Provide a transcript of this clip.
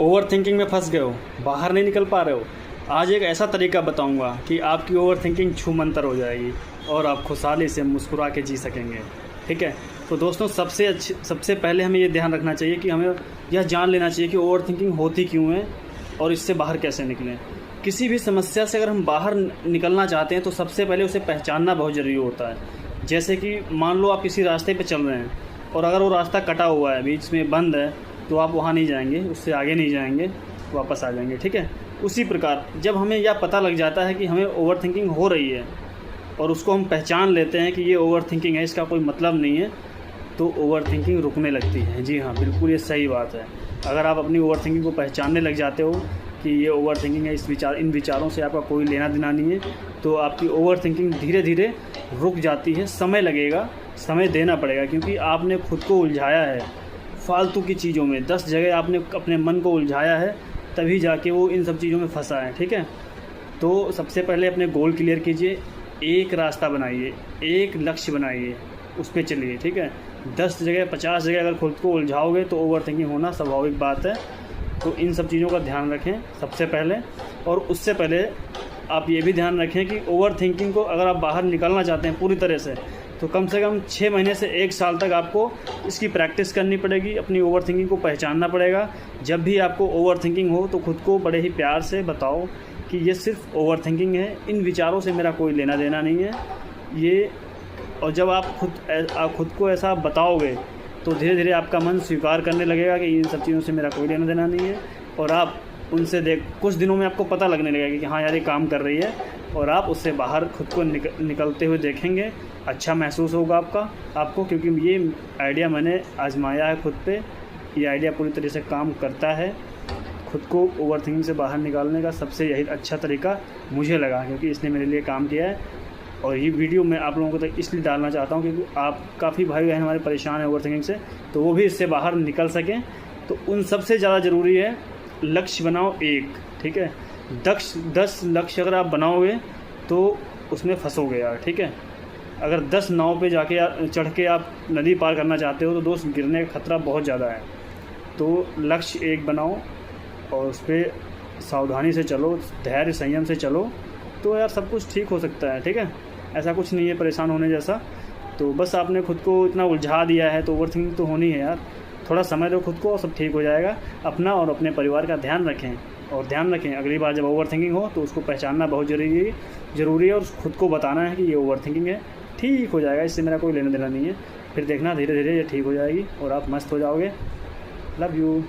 Over thinking में फंस गए हो, बाहर नहीं निकल पा रहे हो, आज एक ऐसा तरीका बताऊंगा कि आपकी ओवर थिंकिंग छूमंतर हो जाएगी और आप खुशहाली से मुस्कुरा के जी सकेंगे। ठीक है, तो दोस्तों सबसे पहले हमें ये ध्यान रखना चाहिए कि हमें यह जान लेना चाहिए कि ओवर थिंकिंग होती क्यों है और इससे बाहर कैसे निकलें। किसी भी समस्या से अगर हम बाहर निकलना चाहते हैं तो सबसे पहले उसे पहचानना बहुत ज़रूरी होता है। जैसे कि मान लो आप किसी रास्ते पे चल रहे हैं और अगर वो रास्ता कटा हुआ है, बीच में बंद है, तो आप वहाँ नहीं जाएंगे, उससे आगे नहीं जाएंगे, वापस आ जाएंगे। ठीक है, उसी प्रकार जब हमें यह पता लग जाता है कि हमें ओवर थिंकिंग हो रही है और उसको हम पहचान लेते हैं कि ये ओवर थिंकिंग है, इसका कोई मतलब नहीं है, तो ओवर थिंकिंग रुकने लगती है। जी हाँ, बिल्कुल ये सही बात है। अगर आप अपनी ओवर थिंकिंग को पहचानने लग जाते हो कि ये ओवर थिंकिंग है, इन विचारों से आपका कोई लेना देना नहीं है, तो आपकी ओवर थिंकिंग धीरे धीरे रुक जाती है। समय लगेगा, समय देना पड़ेगा, क्योंकि आपने खुद को उलझाया है फालतू की चीज़ों में। 10 जगह आपने अपने मन को उलझाया है, तभी जाके वो इन सब चीज़ों में फंसा है। ठीक है, तो सबसे पहले अपने गोल क्लियर कीजिए, एक रास्ता बनाइए, एक लक्ष्य बनाइए, उस पर चलिए। ठीक है, 10 जगह 50 जगह अगर खुद को उलझाओगे तो ओवर थिंकिंग होना स्वाभाविक बात है। तो इन सब चीज़ों का ध्यान रखें सबसे पहले। और उससे पहले आप ये भी ध्यान रखें कि ओवर थिंकिंग को अगर आप बाहर निकालना चाहते हैं पूरी तरह से, तो कम से कम 6 महीने से 1 साल तक आपको इसकी प्रैक्टिस करनी पड़ेगी, अपनी ओवर थिंकिंग को पहचानना पड़ेगा। जब भी आपको ओवर थिंकिंग हो तो खुद को बड़े ही प्यार से बताओ कि ये सिर्फ ओवर थिंकिंग है, इन विचारों से मेरा कोई लेना देना नहीं है ये। और जब आप खुद को ऐसा बताओगे तो धीरे धीरे आपका मन स्वीकार करने लगेगा कि इन सब चीज़ों से मेरा कोई लेना देना नहीं है, और आप उनसे कुछ दिनों में आपको पता लगने लगेगा कि हाँ यार ये काम कर रही है, और आप उससे बाहर खुद को निकलते हुए देखेंगे। अच्छा महसूस होगा आपको, क्योंकि ये आइडिया मैंने आजमाया है खुद पे। ये आइडिया पूरी तरह से काम करता है। खुद को ओवर थिंकिंग से बाहर निकालने का सबसे यही अच्छा तरीका मुझे लगा, क्योंकि इसने मेरे लिए काम किया है। और ये वीडियो मैं आप लोगों को तक इसलिए डालना चाहता हूँ क्योंकि आप काफ़ी भाई बहन हमारे परेशान हैं ओवर थिंकिंग से, तो वो भी इससे बाहर निकल सकें। तो उन सबसे ज़्यादा ज़रूरी है लक्ष्य बनाओ एक। ठीक है, 10 लक्ष्य अगर आप बनाओगे तो उसमें फंसोगे यार। ठीक है, अगर 10 नाव पे जाके चढ़ के आप नदी पार करना चाहते हो तो दोस्त गिरने का खतरा बहुत ज़्यादा है। तो लक्ष्य एक बनाओ और उस पर सावधानी से चलो, धैर्य संयम से चलो, तो यार सब कुछ ठीक हो सकता है। ठीक है, ऐसा कुछ नहीं है परेशान होने जैसा। तो बस आपने खुद को इतना उलझा दिया है तो ओवर थिंकिंग तो होनी है यार। थोड़ा समय दो खुद को और सब ठीक हो जाएगा। अपना और अपने परिवार का ध्यान रखें, और ध्यान रखें अगली बार जब ओवर थिंकिंग हो तो उसको पहचानना बहुत ज़रूरी है, और खुद को बताना है कि ये ओवर थिंकिंग है, ठीक हो जाएगा, इससे मेरा कोई लेना देना नहीं है। फिर देखना धीरे धीरे ये ठीक हो जाएगी और आप मस्त हो जाओगे। Love you.